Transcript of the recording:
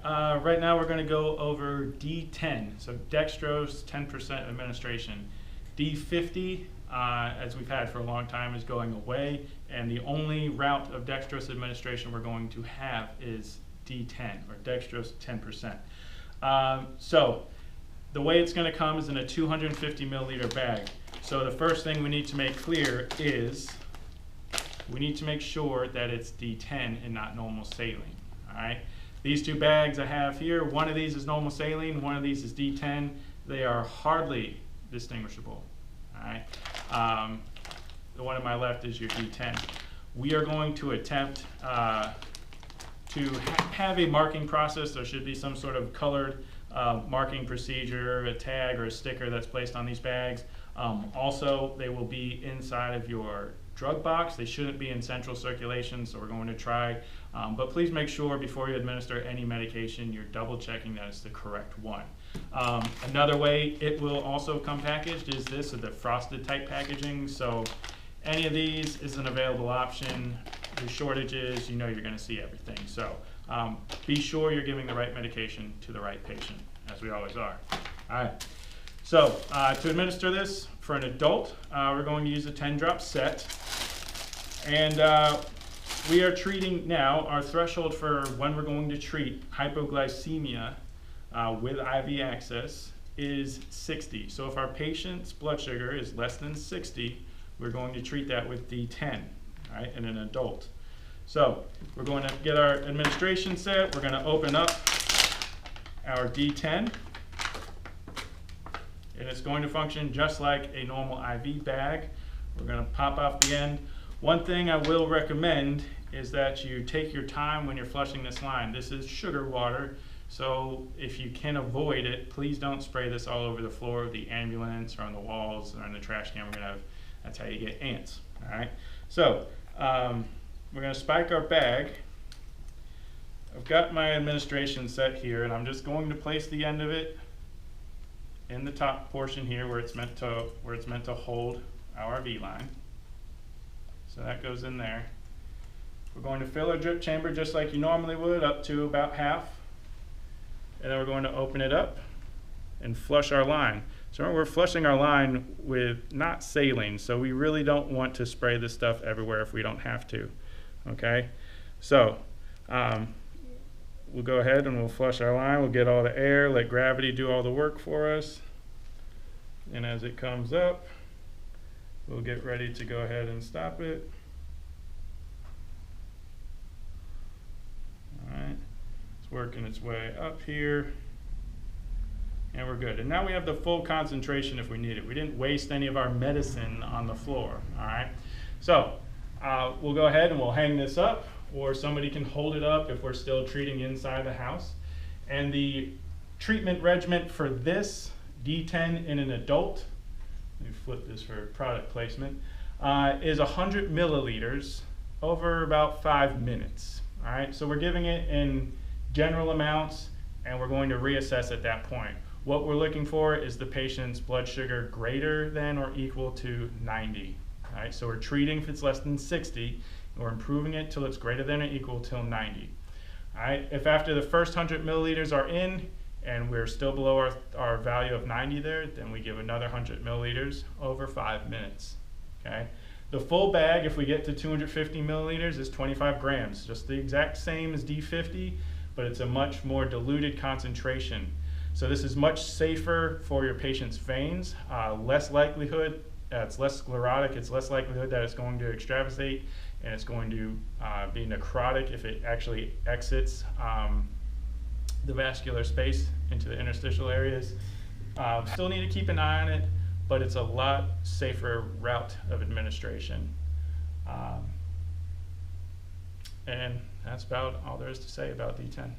Right now we're going to go over D10, so dextrose 10% administration. D50, as we've had for a long time, is going away, and the only route of dextrose administration we're going to have is D10, or dextrose 10%. So the way it's going to come is in a 250 milliliter bag. So the first thing we need to make clear is we need to make sure that it's D10 and not normal saline. All right. These two bags I have here, one of these is normal saline, one of these is D10. They are hardly distinguishable. All right. The one on my left is your D10. We are going to attempt to have a marking process. There should be some sort of colored marking procedure, a tag or a sticker that's placed on these bags. Also, they will be inside of your drug box. They shouldn't be in central circulation, so we're going to try. But please make sure before you administer any medication, you're double checking that it's the correct one. Another way it will also come packaged is this, the frosted type packaging. So any of these is an available option. There's shortages, you know you're going to see everything. So be sure you're giving the right medication to the right patient, as we always are. All right. So to administer this for an adult, we're going to use a 10-drop set. And we are treating now, our threshold for when we're going to treat hypoglycemia with IV access is 60. So if our patient's blood sugar is less than 60, we're going to treat that with D10, all right, in an adult. So we're going to get our administration set. We're going to open up our D10. And it's going to function just like a normal IV bag. We're going to pop off the end. One thing I will recommend is that you take your time when you're flushing this line. This is sugar water, so if you can avoid it, please don't spray this all over the floor of the ambulance or on the walls or on the trash can. That's how you get ants. All right. So we're going to spike our bag. I've got my administration set here, and I'm just going to place the end of it in the top portion here where it's meant to hold our IV line. So that goes in there. We're going to fill our drip chamber just like you normally would, up to about half. And then we're going to open it up and flush our line. So we're flushing our line with not saline, so we really don't want to spray this stuff everywhere if we don't have to. Okay? So we'll go ahead and we'll flush our line. We'll get all the air, let gravity do all the work for us. And as it comes up, we'll get ready to go ahead and stop it. All right, it's working its way up here. And we're good. And now we have the full concentration if we need it. We didn't waste any of our medicine on the floor. All right, so we'll go ahead and we'll hang this up, or somebody can hold it up if we're still treating inside the house. And the treatment regimen for this D10 in an adult, let me flip this for product placement, is 100 milliliters over about 5 minutes. All right, so we're giving it in general amounts, and we're going to reassess at that point. What we're looking for is the patient's blood sugar greater than or equal to 90. All right, so we're treating if it's less than 60, and we're improving it till it's greater than or equal till 90. All right, if after the first 100 milliliters are in and we're still below our value of 90 there, then we give another 100 milliliters over 5 minutes. Okay, the full bag, if we get to 250 milliliters, is 25 grams, just the exact same as D50, but it's a much more diluted concentration. So this is much safer for your patient's veins, less likelihood, it's less sclerotic, it's less likelihood that it's going to extravasate, and it's going to be necrotic if it actually exits the vascular space into the interstitial areas. Still need to keep an eye on it, but it's a lot safer route of administration. And that's about all there is to say about D10.